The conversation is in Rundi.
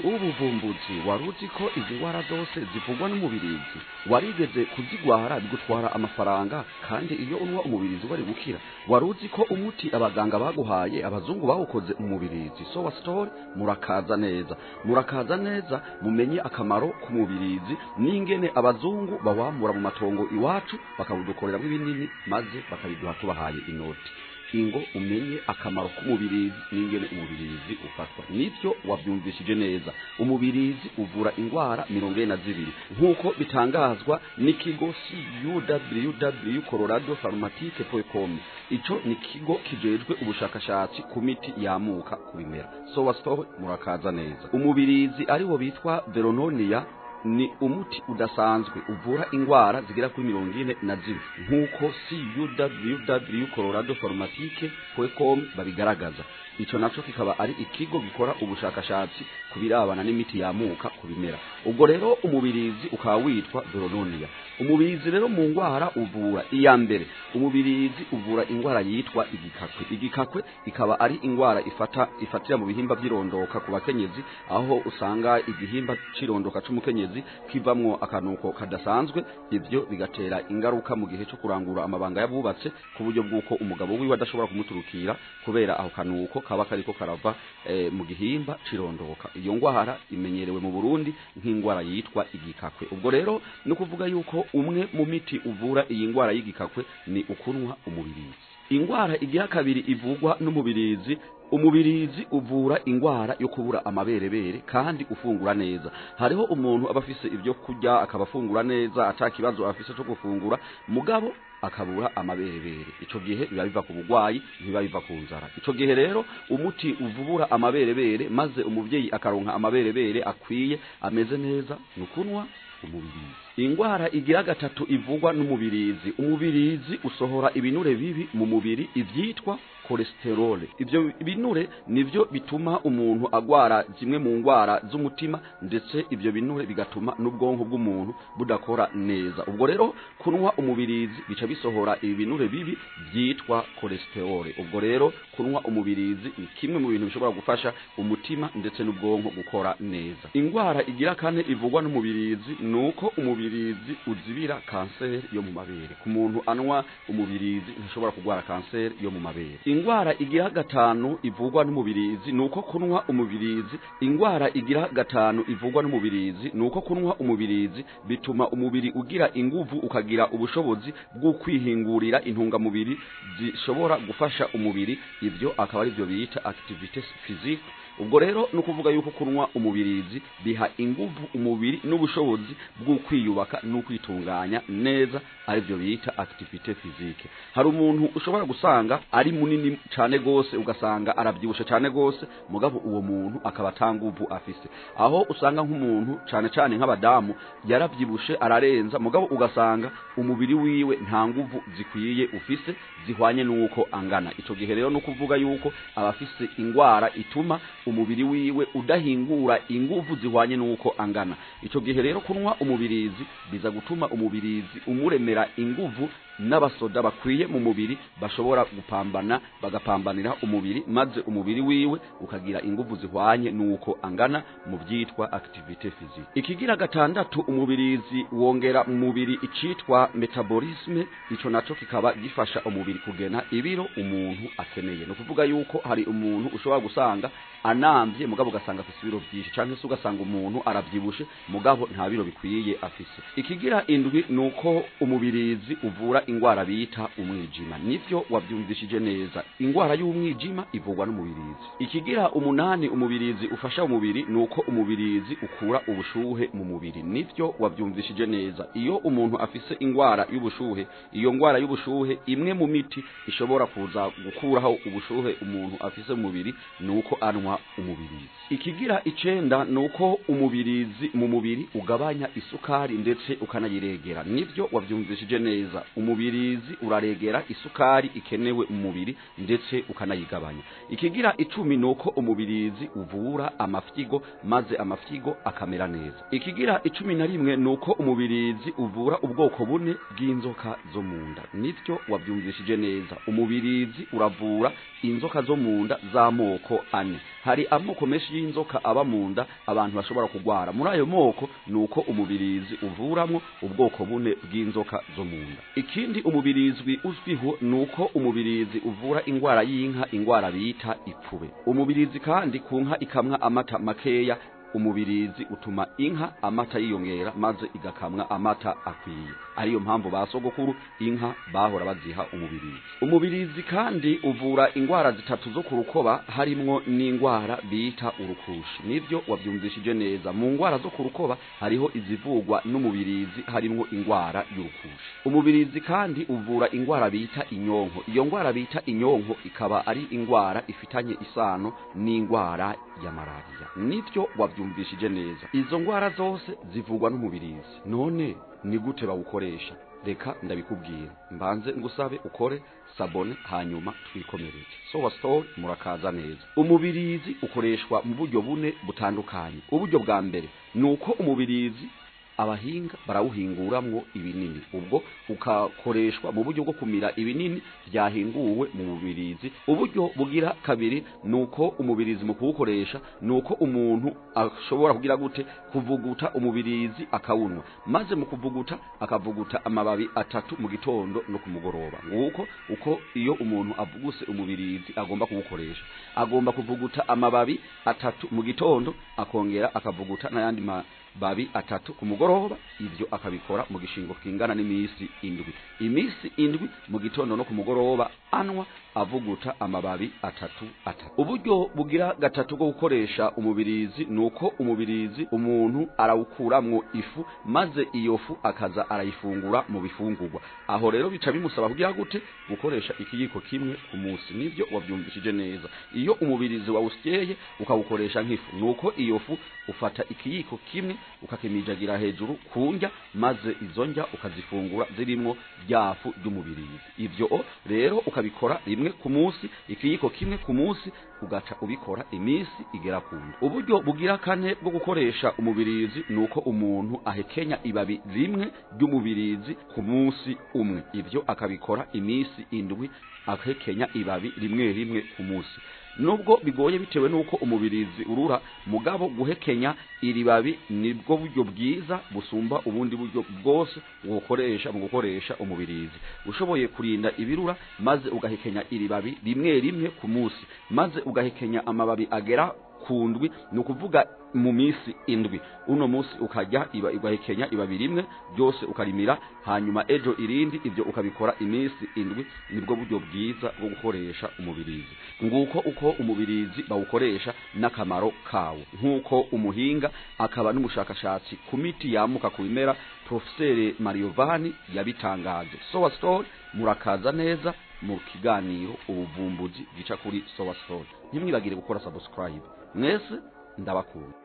ubuvumbuzi wari uzi ko izi ndwara zose zivugwa n'umubirizi warigeze kuzigwara bigutwara amafaranga kandi iyo unwa umubirizi wari gukira wari uzi ko umuti abaganga baguhaye abazungu bawukoze umubirizi so story murakaza neza mumenye akamaro k'umubirizi n'ingene abazungu bawamura mu matongo iwacu bakawudukoreramo ibinini maze bakabiduha tubahaye inoti ingo umenye akamaro k'umubirizi n'ingene umubirizi ufatwa nivyo wabyumvishije neza umubirizi uvura indwara 42 nkuko bitangazwa n'ikigo www.coloradopharmatique.com ico ni kigo kijejwe ubushakashatsi ku miti yamuka ku bimera so murakaza neza umubirizi ari wo bitwa Verononia ni umuti udasanzwe uvura indwara zigera kuri 42 nkuko www.coloradopharmatique.com babigaragaza ico naco kikaba ari ikigo gikora ubushakashatsi kubirabana n'imiti yamuka ku bimera ubwo rero umubirizi ukaba witwa Verononia umubirizi rero mu ndwara uvura iya mbere umubirizi uvura indwara yitwa igikakwe ikaba ari indwara ifatira mu bihimba by'irondoka ku bakenyezi aho usanga igihimba c'irondoka c'umukenyezi kivamwo akanuko kadasanzwe ivyo bigatera ingaruka mu gihe cyo kurangura amabanga yabubatse ku buryo bw'uko umugabo wiwe adashobora kumuturukira kubera aho kanuko kaba kariko karava mu gihimba c'irondoka iyo ndwara imenyerewe mu Burundi nk'indwara yitwa igikakwe ubwo rero no kuvuga yuko umwe mu miti uvura iyi ndwara y'igikakwe ni ukunwa umubirizi indwara igira kabiri ivugwa n'umubirizi umubirizi uvura indwara yo kubura amaberebere kandi ufungura neza hariho umuntu abafise ibyo kurya akabafungura neza atakibazo afise cyo gufungura mugabo akabura amaberebere ico gihe biba biva ku bugwayi biba biva ku nzara ico gihe rero umuti uvubura amaberebere maze umuvyeyi akaronka amaberebere akwiye ameze neza nukunwa umubirizi indwara igira gatatu ivugwa n'umubirizi umubirizi usohora ibinure bibi mu mubiri ivyitwa cholesterol ivyo binure nivyo bituma umuntu agwara zimwe mu ndwara z'umutima ndetse ivyo binure bigatuma n'ubwonko bw'umuntu budakora neza ubwo rero kunwa umubirizi bica bisohora ibinure bibi byitwa cholesterol ubwo rero kunwa umubirizi ni kimwe mu bintu bishobora gufasha umutima ndetse n'ubwonko gukora neza indwara igira kane ivugwa n'umubirizi nuko umubirizi uzibira kanseri yo mu mabere ku muntu anwa umubirizi ntashobora kugwara kanseri yo mu mabere indwara igira gatanu ivugwa n'umubirizi nuko kunwa umubirizi indwara igira gatanu ivugwa n'umubirizi nuko kunwa umubirizi bituma umubiri ugira inguvu ukagira ubushobozi bwo kwihingurira intungamubiri zishobora gufasha umubiri ivyo akaba ari byo bita activités physiques ubwo rero no kuvuga yuko kunwa umubirizi biha inguvu umubiri n'ubushobozi bwo kwiyubaka no kwitunganya neza ari byo bita activité physique hari umuntu ushobora gusanga ari munini cyane gose ugasanga arabyibusha cyane gose mugabo uwo muntu akaba atanguvu afise aho usanga nk'umuntu cyane nk'abadamu yarabyibushe ararenza mugabo ugasanga umubiri wiwe nta nguvu zikwiye ufise zihwanye nuko angana ico gihe rero no kuvuga yuko abafise indwara ituma umubiri wiwe udahingura inguvu zihwanye nuko angana ico gihe rero kunwa umubirizi biza gutuma umubirizi umuremera inguvu n'abasoda bakwiye mu mubiri bashobora bagapambanira umubiri maze umubiri wiwe ukagira inguvu zihwanye nuko angana mu byitwa activité physique ikigira gatandatu umubirizi wongera mu mubiri icitwa metabolisme ico naco kikaba gifasha umubiri kugena ibiro umuntu akeneye no kuvuga yuko hari umuntu ushobora gusanga anambye mugabo ugasanga afise ibiro byinshi canke se ugasanga umuntu arabyibushe mugabo nta biro bikwiye afise ikigira indwi nuko umubirizi uvura ingwara bita umwijima nivyo wabyumvishije neza ingwara y'umwijima ivugwa n'umubirizi ikigira umunani umubirizi ufasha umubiri nuko umubirizi ukura ubushuhe mu mubiri nivyo wabyumvishije neza iyo umuntu afise ingwara y'ubushuhe iyo ngwara y'ubushuhe imwe mu miti ishobora kuza gukuraho ubushuhe umuntu afise mu mubiri nuko anwa umubirizi ikigira icenda nuko umubirizi mu mubiri ugabanya isukari ndetse ukanayiregera nivyo wabyumvishije neza umubirizi uraregera isukari ikenewe mu mubiri ndetse ukanayigabanya. Ikigira 10 nuko umubirizi uvura amafyigo maze amafyigo akamera neza. Ikigira 11 nuko umubirizi uvura ubwoko bune bw'inzoka zo munda. Nityo wabyumvishije neza. Umubirizi uravura inzoka zo munda z'amoko ane. Hari amoko menshi y'inzoka aba munda abantu bashobora kugwara. Muri ayo moko nuko umubirizi uvuramwo ubwoko bune bw'inzoka zo munda. Ikindi umubirizi uzwiho nuko umubirizi uvura ingwara y'inka, ingwara bita ipfube. Umubirizi kandi ku nka ikamwa amata makeya, umubirizi utuma inka amata yiyongera maze igakamwa amata akwiye. Ariyo mpamvu basogokuru inka bahora baziha umubirizi. Umubirizi kandi uvura ingwara zitatu zo kurukoba harimwo n'ingwara bita urukushi. Nivyo wabyumvishije neza. Mu ngwara zo kurukoba hariho izivugwa n'umubirizi harimwo ingwara y'urukushi. Umubirizi kandi uvura ingwara bita inyonko. Iyo ngwara bita inyonko ikaba ari ingwara ifitanye isano n'ingwara ya malaria. Nivyo wabyumvishije neza. Izo ngwara zose zivugwa n'umubirizi. None ni gute bawukoresha? Reka ndabikubwira. Mbanze ngusabe ukore sabone hanyuma twikomereze. Sowa Store murakaza neza. Umubirizi ukoreshwa mu buryo bune butandukanye. Uburyo bwa mbere nuko umubirizi abahinga barawuhinguramwo ibinini, ubwo ukakoreshwa mu buryo bwo kumira ibinini byahinguwe mu mubirizi. Uburyo bugira kabiri nuko umubirizi mu kuwukoresha nuko umuntu ashobora kugira gute kuvuguta umubirizi akawunwa, maze mu kuvuguta akavuguta amababi 3 mu gitondo no kumugoroba. Nguko uko iyo umuntu avuguse umubirizi agomba kuwukoresha. Agomba kuvuguta amababi 3 mu gitondo akongera akavuguta n'ayandi babi 3 ku mugoroba. Ivyo akabikora mu gishingo kingana n'imisi 7. Imisi 7 mu gitondo no ku mugoroba anwa avuguta amababi 3. Uburyo bugira gatatu bwo gukoresha umubirizi nuko umubirizi umuntu arawukuramwo ifu maze iyo fu akaza arayifungura mu bifungurwa. Aho rero bica bimusaba kugira gute gukoresha ikiyiko kimwe ku munsi. Nivyo wabyumvishije neza. Iyo umubirizi wawusyeye ukawukoresha nk'ifu nuko iyo fu ufata ikiyiko kimwe ukakimijagira hejuru kunja maze izo njya ukazifungura zirimo byafu by'umubirizi. Ivyo rero ukabikora rimwe ku munsi, ikiyiko kimwe ku munsi, ugaca ubikora imisi igera kundi. Uburyo bugira kane bwo gukoresha umubirizi nuko umuntu ahekenya ibabi rimwe ry'umubirizi ku munsi umwe. Ivyo akabikora imisi 7 akekenya ibabi rimwe rimwe ku munsi. Nubwo bigoye bitewe nuko umubirizi urura, mugabo guhekenya iribabi nibwo buryo bwiza busumba ubundi buryo bwose wokoresha mu gukoresha umubirizi. Ushoboye kurinda ibirura maze ugahekenya iribabi rimwe rimwe ku munsi, maze ugahekenya amababi agera kundwi, nukuvuga mu misi 7. Uno munsi ukajya ugahekenya ibabi rimwe byose ukarimira, hanyuma ejo irindi. Ivyo ukabikora imisi 7. Nibwo buryo bwiza bwo gukoresha umubirizi. Nguko uko umubirizi bawukoresha n'akamaro kawo, nkuko umuhinga akaba n'umushakashatsi ku miti yamuka ku bimera Professeur Mariovani yabitangaje. Sowa Store murakaza neza mu kiganiro ubuvumbuzi gica kuri Sowa Store. Ntimwibagire gukora subscribe. Mwese ndabakunda.